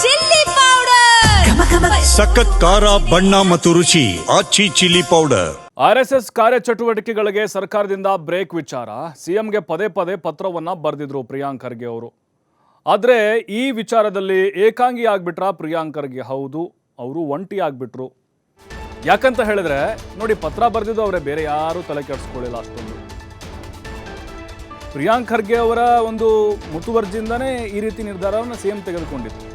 Chilli powder ಸಖತ್ ಖಾರ ಬಣ್ಣ ಮತ್ತು ರುಚಿ ಆಚಿ ಚಿಲ್ಲಿ ಪೌಡರ್. ಆರ್ಎಸ್ಎಸ್ ಕಾರ್ಯಚಟುವಟಿಕೆಗಳಿಗೆ ಸರ್ಕಾರದಿಂದ ಬ್ರೇಕ್ ವಿಚಾರ ಸಿಎಂಗೆ ಪದೇ ಪದೇ ಪತ್ರವನ್ನ ಬರೆದಿದ್ರು ಪ್ರಿಯಾಂಕ್ ಖರ್ಗೆ ಅವರು. ಆದರೆ ಈ ವಿಚಾರದಲ್ಲಿ ಏಕಾಂಗಿ ಆಗ್ಬಿಟ್ರ ಪ್ರಿಯಾಂಕ್ ಖರ್ಗೆ? ಹೌದು, ಅವರು ಒಂಟಿ ಆಗ್ಬಿಟ್ರು. ಯಾಕಂತ ಹೇಳಿದ್ರೆ ನೋಡಿ, ಪತ್ರ ಬರೆದಿದ್ದು ಅವರೇ, ಬೇರೆ ಯಾರು ತಲೆ ಕೆಡಿಸ್ಕೊಳ್ಳಿಲ್ಲ ಅಷ್ಟೊಂದು. ಪ್ರಿಯಾಂಕ್ ಖರ್ಗೆ ಅವರ ಒಂದು ಮುತುವರ್ಜಿಯಿಂದನೇ ಈ ರೀತಿ ನಿರ್ಧಾರವನ್ನು ಸಿಎಂ ತೆಗೆದುಕೊಂಡಿತ್ತು.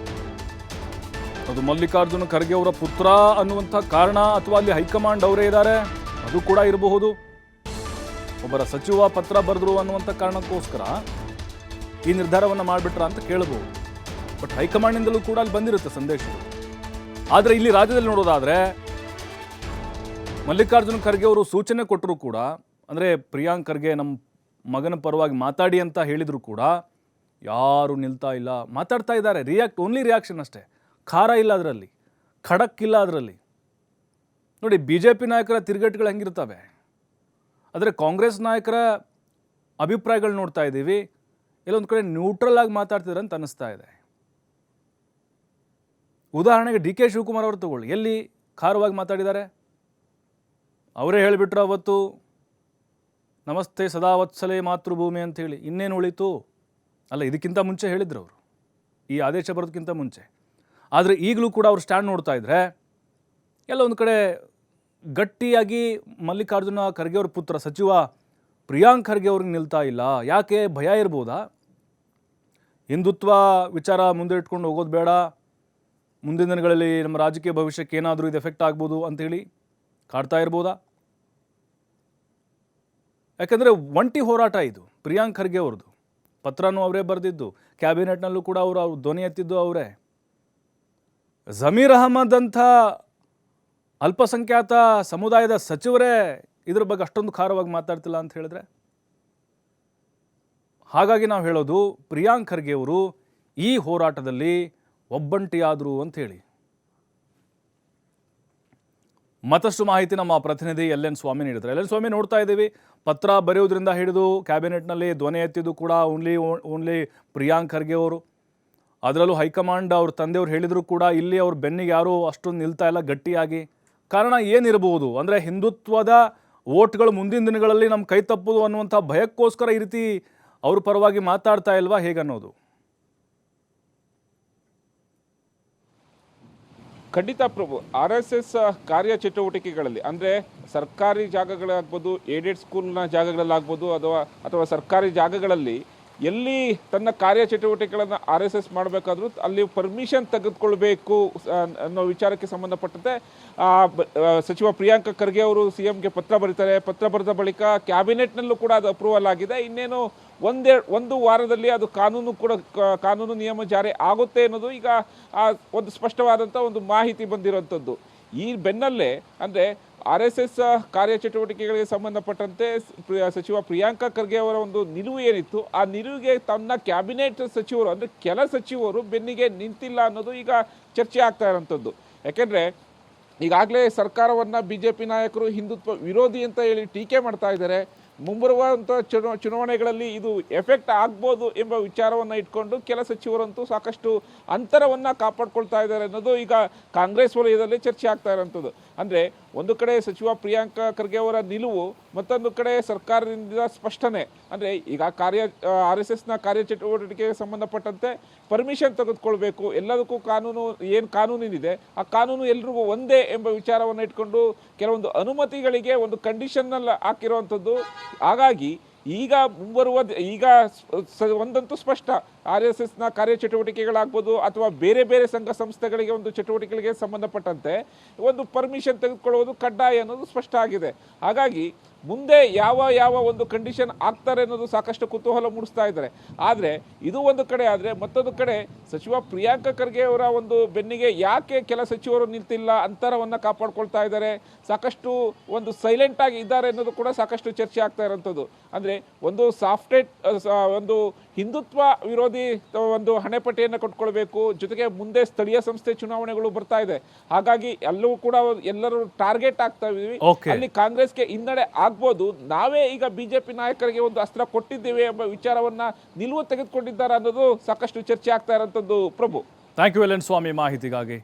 ಅದು ಮಲ್ಲಿಕಾರ್ಜುನ ಖರ್ಗೆ ಅವರ ಪುತ್ರ ಅನ್ನುವಂಥ ಕಾರಣ, ಅಥವಾ ಅಲ್ಲಿ ಹೈಕಮಾಂಡ್ ಅವರೇ ಇದ್ದಾರೆ ಅದು ಕೂಡ ಇರಬಹುದು. ಒಬ್ಬರ ಸಚಿವ ಪತ್ರ ಬರೆದ್ರು ಅನ್ನುವಂಥ ಕಾರಣಕ್ಕೋಸ್ಕರ ಈ ನಿರ್ಧಾರವನ್ನು ಮಾಡಿಬಿಟ್ರ ಅಂತ ಕೇಳಬಹುದು. ಬಟ್ ಹೈಕಮಾಂಡ್ನಿಂದಲೂ ಕೂಡ ಅಲ್ಲಿ ಬಂದಿರುತ್ತೆ ಸಂದೇಶಗಳು. ಆದರೆ ಇಲ್ಲಿ ರಾಜ್ಯದಲ್ಲಿ ನೋಡೋದಾದ್ರೆ ಮಲ್ಲಿಕಾರ್ಜುನ ಖರ್ಗೆ ಅವರು ಸೂಚನೆ ಕೊಟ್ಟರು ಕೂಡ, ಅಂದರೆ ಪ್ರಿಯಾಂಕ್ ಖರ್ಗೆ ನಮ್ಮ ಮಗನ ಪರವಾಗಿ ಮಾತಾಡಿ ಅಂತ ಹೇಳಿದ್ರು ಕೂಡ ಯಾರು ನಿಲ್ತಾ ಇಲ್ಲ. ಮಾತಾಡ್ತಾ ಇದ್ದಾರೆ, ಓನ್ಲಿ ರಿಯಾಕ್ಷನ್ ಅಷ್ಟೇ. ಖಾರ ಇಲ್ಲ ಅದರಲ್ಲಿ, ಖಡಕ್ ಇಲ್ಲ ಅದರಲ್ಲಿ. ನೋಡಿ, ಬಿ ಜೆ ಪಿ ನಾಯಕರ ತಿರುಗೇಟುಗಳು ಹೆಂಗಿರ್ತವೆ, ಆದರೆ ಕಾಂಗ್ರೆಸ್ ನಾಯಕರ ಅಭಿಪ್ರಾಯಗಳು ನೋಡ್ತಾ ಇದ್ದೀವಿ, ಎಲ್ಲೊಂದು ಕಡೆ ನ್ಯೂಟ್ರಲ್ ಆಗಿ ಮಾತಾಡ್ತಿದ್ದಾರೆ ಅಂತ ಅನ್ನಿಸ್ತಾ ಇದೆ. ಉದಾಹರಣೆಗೆ ಡಿ ಕೆ ಶಿವಕುಮಾರ್ ಅವರು ತಗೊಳ್ಳಿ, ಎಲ್ಲಿ ಖಾರವಾಗಿ ಮಾತಾಡಿದ್ದಾರೆ? ಅವರೇ ಹೇಳಿಬಿಟ್ರು ಅವತ್ತು ನಮಸ್ತೆ ಸದಾವತ್ಸಲೆ ಮಾತೃಭೂಮಿ ಅಂತ ಹೇಳಿ. ಇನ್ನೇನು ಉಳಿತು? ಅಲ್ಲ, ಇದಕ್ಕಿಂತ ಮುಂಚೆ ಹೇಳಿದ್ರು ಅವರು, ಈ ಆದೇಶ ಬರೋದಕ್ಕಿಂತ ಮುಂಚೆ. ಆದರೆ ಈಗಲೂ ಕೂಡ ಅವ್ರು ಸ್ಟ್ಯಾಂಡ್ ನೋಡ್ತಾ ಇದ್ರೆ ಎಲ್ಲ ಒಂದು ಕಡೆ ಗಟ್ಟಿಯಾಗಿ ಮಲ್ಲಿಕಾರ್ಜುನ ಖರ್ಗೆ ಅವ್ರ ಪುತ್ರ ಸಚಿವ ಪ್ರಿಯಾಂಕ್ ಖರ್ಗೆ ಅವ್ರಿಗೆ ನಿಲ್ತಾ ಇಲ್ಲ. ಯಾಕೆ? ಭಯ ಇರ್ಬೋದಾ? ಹಿಂದುತ್ವ ವಿಚಾರ ಮುಂದೆ ಇಟ್ಕೊಂಡು ಹೋಗೋದು ಬೇಡ, ಮುಂದಿನ ದಿನಗಳಲ್ಲಿ ನಮ್ಮ ರಾಜಕೀಯ ಭವಿಷ್ಯಕ್ಕೆ ಏನಾದರೂ ಇದು ಎಫೆಕ್ಟ್ ಆಗ್ಬೋದು ಅಂಥೇಳಿ ಕಾಡ್ತಾ ಇರ್ಬೋದಾ? ಯಾಕಂದರೆ ಒಂಟಿ ಹೋರಾಟ ಇದು ಪ್ರಿಯಾಂಕ್ ಖರ್ಗೆ ಅವ್ರದ್ದು. ಪತ್ರನೂ ಅವರೇ ಬರೆದಿದ್ದು, ಕ್ಯಾಬಿನೆಟ್ನಲ್ಲೂ ಕೂಡ ಅವರು ಧ್ವನಿ ಎತ್ತಿದ್ದು ಅವರೇ. ಜಮೀರ್ ಅಹಮದ್ ಅಂಥ ಅಲ್ಪಸಂಖ್ಯಾತ ಸಮುದಾಯದ ಸಚಿವರೇ ಇದ್ರ ಬಗ್ಗೆ ಅಷ್ಟೊಂದು ಖಾರವಾಗಿ ಮಾತಾಡ್ತಿಲ್ಲ ಅಂತ ಹೇಳಿದ್ರೆ, ಹಾಗಾಗಿ ನಾವು ಹೇಳೋದು ಪ್ರಿಯಾಂಕ್ ಖರ್ಗೆ ಅವರು ಈ ಹೋರಾಟದಲ್ಲಿ ಒಬ್ಬಂಟಿಯಾದರು ಅಂತ ಹೇಳಿ. ಮತ್ತಷ್ಟು ಮಾಹಿತಿ ನಮ್ಮ ಪ್ರತಿನಿಧಿ ಎಲ್.ಎನ್. ಸ್ವಾಮಿ ನೀಡಿದ್ದಾರೆ. ಎಲ್.ಎನ್. ಸ್ವಾಮಿ, ನೋಡ್ತಾ ಇದ್ದೀವಿ, ಪತ್ರ ಬರೆಯೋದ್ರಿಂದ ಹಿಡಿದು ಕ್ಯಾಬಿನೆಟ್ನಲ್ಲಿ ಧ್ವನಿ ಎತ್ತಿದ್ದು ಕೂಡ ಓನ್ಲಿ ಪ್ರಿಯಾಂಕ್ ಖರ್ಗೆ ಅವರು. ಅದರಲ್ಲೂ ಹೈಕಮಾಂಡ್ ಅವ್ರ ತಂದೆಯವ್ರು ಹೇಳಿದ್ರು ಕೂಡ ಇಲ್ಲಿ ಅವ್ರ ಬೆನ್ನಿಗೆ ಯಾರೂ ಅಷ್ಟೊಂದು ನಿಲ್ತಾ ಇಲ್ಲ ಗಟ್ಟಿಯಾಗಿ. ಕಾರಣ ಏನಿರಬಹುದು? ಅಂದರೆ ಹಿಂದುತ್ವದ ವೋಟ್ಗಳು ಮುಂದಿನ ದಿನಗಳಲ್ಲಿ ನಮ್ಮ ಕೈ ತಪ್ಪುದು ಅನ್ನುವಂಥ ಭಯಕ್ಕೋಸ್ಕರ ಈ ರೀತಿ ಅವ್ರ ಪರವಾಗಿ ಮಾತಾಡ್ತಾ ಇಲ್ವಾ, ಹೇಗನ್ನೋದು? ಖಂಡಿತ ಪ್ರಭು, RSS ಕಾರ್ಯಚಟುವಟಿಕೆಗಳಲ್ಲಿ ಅಂದರೆ ಸರ್ಕಾರಿ ಜಾಗಗಳಾಗ್ಬೋದು, ಏಡೆಡ್ ಸ್ಕೂಲ್ನ ಜಾಗಗಳಲ್ಲಾಗ್ಬೋದು, ಅಥವಾ ಸರ್ಕಾರಿ ಜಾಗಗಳಲ್ಲಿ ಎಲ್ಲಿ ತನ್ನ ಕಾರ್ಯಚಟುವಟಿಕೆಗಳನ್ನು RSS ಮಾಡಬೇಕಾದ್ರೂ ಅಲ್ಲಿ ಪರ್ಮಿಷನ್ ತೆಗೆದುಕೊಳ್ಬೇಕು ಅನ್ನೋ ವಿಚಾರಕ್ಕೆ ಸಂಬಂಧಪಟ್ಟಂತೆ ಸಚಿವ ಪ್ರಿಯಾಂಕ್ ಖರ್ಗೆ ಅವರು CMಗೆ ಪತ್ರ ಬರೀತಾರೆ. ಪತ್ರ ಬರೆದ ಬಳಿಕ ಕ್ಯಾಬಿನೆಟ್ನಲ್ಲೂ ಕೂಡ ಅದು ಅಪ್ರೂವಲ್ ಆಗಿದೆ. ಇನ್ನೇನು ಒಂದು ವಾರದಲ್ಲಿ ಅದು ಕಾನೂನು ನಿಯಮ ಜಾರಿ ಆಗುತ್ತೆ ಅನ್ನೋದು ಈಗ ಒಂದು ಸ್ಪಷ್ಟವಾದಂಥ ಒಂದು ಮಾಹಿತಿ ಬಂದಿರುವಂಥದ್ದು. ಈ ಬೆನ್ನಲ್ಲೇ ಅಂದರೆ RSS ಕಾರ್ಯಚಟುವಟಿಕೆಗಳಿಗೆ ಸಂಬಂಧಪಟ್ಟಂತೆ ಸಚಿವ ಪ್ರಿಯಾಂಕ್ ಖರ್ಗೆ ಅವರ ಒಂದು ನಿಲುವು ಏನಿತ್ತು, ಆ ನಿಲುವಿಗೆ ತನ್ನ ಕ್ಯಾಬಿನೆಟ್ ಸಚಿವರು ಅಂದರೆ ಕೆಲ ಸಚಿವರು ಬೆನ್ನಿಗೆ ನಿಂತಿಲ್ಲ ಅನ್ನೋದು ಈಗ ಚರ್ಚೆ ಆಗ್ತಾ ಇರೋಂಥದ್ದು. ಯಾಕೆಂದರೆ ಈಗಾಗಲೇ ಸರ್ಕಾರವನ್ನು BJP ನಾಯಕರು ಹಿಂದುತ್ವ ವಿರೋಧಿ ಅಂತ ಹೇಳಿ ಟೀಕೆ ಮಾಡ್ತಾ ಇದ್ದಾರೆ. ಮುಂಬರುವಂಥ ಚುನಾವಣೆಗಳಲ್ಲಿ ಇದು ಎಫೆಕ್ಟ್ ಆಗ್ಬೋದು ಎಂಬ ವಿಚಾರವನ್ನು ಇಟ್ಕೊಂಡು ಕೆಲ ಸಚಿವರಂತೂ ಸಾಕಷ್ಟು ಅಂತರವನ್ನು ಕಾಪಾಡ್ಕೊಳ್ತಾ ಇದ್ದಾರೆ ಅನ್ನೋದು ಈಗ ಕಾಂಗ್ರೆಸ್ ವಲಯದಲ್ಲಿ ಚರ್ಚೆ ಆಗ್ತಾ ಇರೋಂಥದ್ದು. ಅಂದರೆ ಒಂದು ಕಡೆ ಸಚಿವ ಪ್ರಿಯಾಂಕ್ ಖರ್ಗೆ ಅವರ ನಿಲುವು, ಮತ್ತೊಂದು ಕಡೆ ಸರ್ಕಾರದಿಂದ ಸ್ಪಷ್ಟನೆ. ಅಂದರೆ ಈಗ RSSನ ಕಾರ್ಯಚಟುವಟಿಕೆಗೆ ಸಂಬಂಧಪಟ್ಟಂತೆ ಪರ್ಮಿಷನ್ ತೆಗೆದುಕೊಳ್ಬೇಕು, ಎಲ್ಲದಕ್ಕೂ ಕಾನೂನಿನಿದೆ, ಆ ಕಾನೂನು ಎಲ್ರಿಗೂ ಒಂದೇ ಎಂಬ ವಿಚಾರವನ್ನು ಇಟ್ಕೊಂಡು ಕೆಲವೊಂದು ಅನುಮತಿಗಳಿಗೆ ಒಂದು ಕಂಡೀಷನ್ನಲ್ಲಿ ಹಾಕಿರುವಂಥದ್ದು. ಹಾಗಾಗಿ ಈಗ ಒಂದಂತೂ ಸ್ಪಷ್ಟ, RSSನ ಕಾರ್ಯಚಟುವಟಿಕೆಗಳಾಗ್ಬೋದು ಅಥವಾ ಬೇರೆ ಬೇರೆ ಸಂಘ ಸಂಸ್ಥೆಗಳಿಗೆ ಒಂದು ಚಟುವಟಿಕೆಗಳಿಗೆ ಸಂಬಂಧಪಟ್ಟಂತೆ ಒಂದು ಪರ್ಮಿಷನ್ ತೆಗೆದುಕೊಳ್ಳುವುದು ಕಡ್ಡಾಯ ಅನ್ನೋದು ಸ್ಪಷ್ಟ ಆಗಿದೆ. ಹಾಗಾಗಿ ಮುಂದೆ ಯಾವ ಒಂದು ಕಂಡೀಷನ್ ಆಗ್ತಾರೆ ಅನ್ನೋದು ಸಾಕಷ್ಟು ಕುತೂಹಲ ಮೂಡಿಸ್ತಾ ಇದ್ದಾರೆ. ಆದರೆ ಇದು ಒಂದು ಕಡೆ ಆದರೆ, ಮತ್ತೊಂದು ಕಡೆ ಸಚಿವ ಪ್ರಿಯಾಂಕ್ ಖರ್ಗೆ ಅವರ ಒಂದು ಬೆನ್ನಿಗೆ ಯಾಕೆ ಕೆಲ ಸಚಿವರು ನಿಲ್ತಿಲ್ಲ, ಅಂತರವನ್ನು ಕಾಪಾಡ್ಕೊಳ್ತಾ ಇದ್ದಾರೆ, ಸಾಕಷ್ಟು ಒಂದು ಸೈಲೆಂಟ್ ಆಗಿ ಇದ್ದಾರೆ ಅನ್ನೋದು ಕೂಡ ಸಾಕಷ್ಟು ಚರ್ಚೆ ಆಗ್ತಾ ಇರೋಂಥದ್ದು. ಅಂದರೆ ಒಂದು ಒಂದು ಹಿಂದುತ್ವ ವಿರೋಧಿ ಒಂದು ಹಣೆಪಟ್ಟಿಯನ್ನು ಕಟ್ಕೊಳ್ಬೇಕು, ಜೊತೆಗೆ ಮುಂದೆ ಸ್ಥಳೀಯ ಸಂಸ್ಥೆ ಚುನಾವಣೆಗಳು ಬರ್ತಾ ಇದೆ. ಹಾಗಾಗಿ ಎಲ್ಲವೂ ಕೂಡ ಎಲ್ಲರೂ ಟಾರ್ಗೆಟ್ ಆಗ್ತಾ ಇದೀವಿ. ಅಲ್ಲಿ ಕಾಂಗ್ರೆಸ್ಗೆ ಹಿನ್ನಡೆ ಆಗ್ಬೋದು, ನಾವೇ ಈಗ BJP ನಾಯಕರಿಗೆ ಒಂದು ಅಸ್ತ್ರ ಕೊಟ್ಟಿದ್ದೇವೆ ಎಂಬ ವಿಚಾರವನ್ನ ನಿಲುವು ತೆಗೆದುಕೊಂಡಿದ್ದಾರೆ ಅನ್ನೋದು ಸಾಕಷ್ಟು ಚರ್ಚೆ ಆಗ್ತಾ ಇರೋಂಥದ್ದು ಪ್ರಭು. ಥ್ಯಾಂಕ್ ಯು ಎಲ್ ಎನ್ ಸ್ವಾಮಿ ಮಾಹಿತಿಗಾಗಿ.